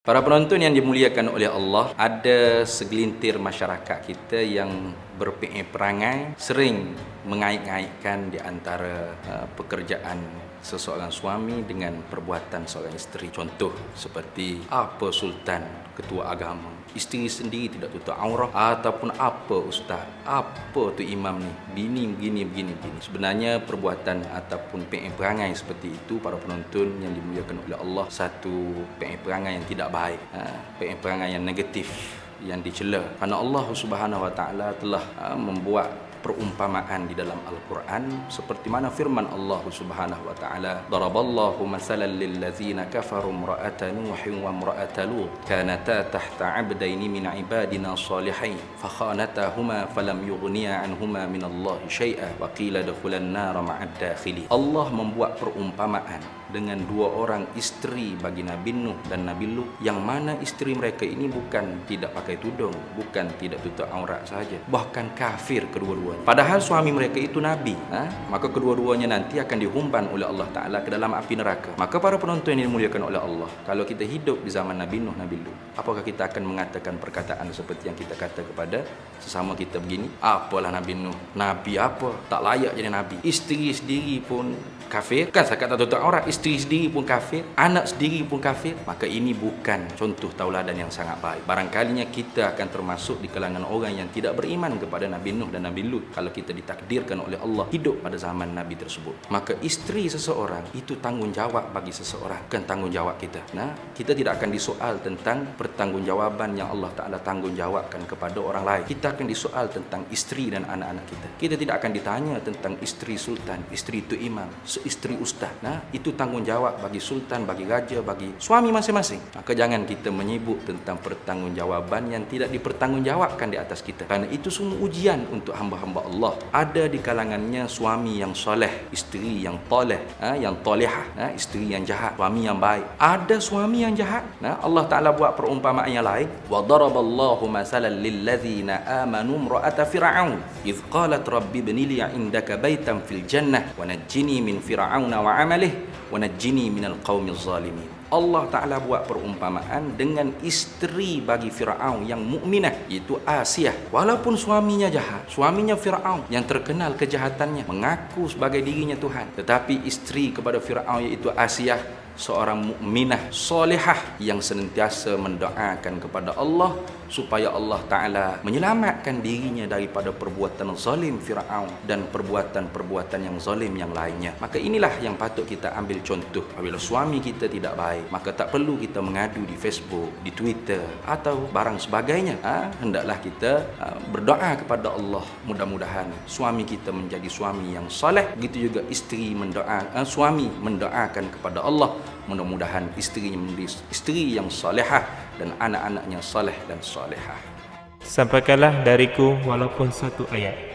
Para penonton yang dimuliakan oleh Allah, ada segelintir masyarakat kita yang berperangai sering mengait-ngaitkan di antara pekerjaan seseorang suami dengan perbuatan seorang isteri. Contoh seperti apa sultan, ketua agama, isteri sendiri tidak tutup aurat, ataupun apa ustaz, apa tu imam ni, bini begini. Sebenarnya perbuatan ataupun perangai seperti itu, para penonton yang dimuliakan oleh Allah, satu perangai yang tidak baik, perangai yang negatif, yang dicela. Karena Allah Subhanahu Wa Taala telah membuat perumpamaan di dalam Al-Quran seperti mana firman Allah Subhanahu Wa Taala, daraballahu masalan lil ladzina kafaru imra'ata nuhin wa imra'ata lut kanata tahta 'abdaini min 'ibadina salihin fakhanatahuma falam yughniya 'anhuma min Allah syai'a wa qila dukhulan nar ma'ad dakhili. Allah membuat perumpamaan dengan dua orang isteri bagi Nabi Nuh dan Nabi Lut, yang mana isteri mereka ini bukan tidak pakai tudung, bukan tidak tutup aurat saja, bahkan kafir kedua-duanya. Padahal suami mereka itu Nabi, maka kedua-duanya nanti akan dihumban oleh Allah Ta'ala ke dalam api neraka. Maka para penonton yang dimuliakan oleh Allah, kalau kita hidup di zaman Nabi Nuh, Nabi Lut, apakah kita akan mengatakan perkataan seperti yang kita kata kepada sesama kita begini? Apalah Nabi Nuh, Nabi apa? Tak layak jadi Nabi. Isteri sendiri pun kafir, kan saya kata tutup aurat, isteri sendiri pun kafir, anak sendiri pun kafir. Maka ini bukan contoh tauladan yang sangat baik. Barangkalinya kita akan termasuk di kalangan orang yang tidak beriman kepada Nabi Nuh dan Nabi Lut kalau kita ditakdirkan oleh Allah hidup pada zaman Nabi tersebut. Maka isteri seseorang itu tanggungjawab bagi seseorang, bukan tanggungjawab kita. Kita tidak akan disoal tentang pertanggungjawaban yang Allah Ta'ala tanggungjawabkan kepada orang lain. Kita akan disoal tentang isteri dan anak-anak kita. Kita tidak akan ditanya tentang isteri sultan, isteri tu imam, isteri ustaz. Itu tanggungjawab bagi sultan, bagi raja, bagi suami masing-masing. Maka jangan kita menyebut tentang pertanggungjawaban yang tidak dipertanggungjawabkan di atas kita. Kerana itu semua ujian untuk hamba-hamba Allah. Ada di kalangannya suami yang soleh, isteri yang toleh, yang tolehah, isteri yang jahat, suami yang baik. Ada suami yang jahat. Allah Ta'ala buat perumpamaan yang lain. Wa daraballahu masalan lil ladzina amanu imra'ata fir'aun idh qalat rabbi ibni li 'indaka baitan fil jannah wa najjini min fir'auna wa 'amalihi wa najjini minal qaumiz zalimin. Allah Ta'ala buat perumpamaan dengan isteri bagi Fir'aun yang mukminah, iaitu Asiyah. Walaupun suaminya jahat, suaminya Fir'aun yang terkenal kejahatannya, mengaku sebagai dirinya Tuhan, tetapi isteri kepada Fir'aun iaitu Asiyah seorang mukminah solehah yang senantiasa mendoakan kepada Allah supaya Allah Ta'ala menyelamatkan dirinya daripada perbuatan zalim Fir'aun dan perbuatan-perbuatan yang zalim yang lainnya. Maka inilah yang patut kita ambil contoh. Apabila suami kita tidak baik, maka tak perlu kita mengadu di Facebook, di Twitter atau barang sebagainya. Hendaklah kita berdoa kepada Allah, mudah-mudahan suami kita menjadi suami yang soleh. Begitu juga isteri suami mendoakan kepada Allah, mudah-mudahan isterinya menjadi isteri yang solehah dan anak-anaknya soleh dan solehah. Sampaikanlah dariku walaupun satu ayat.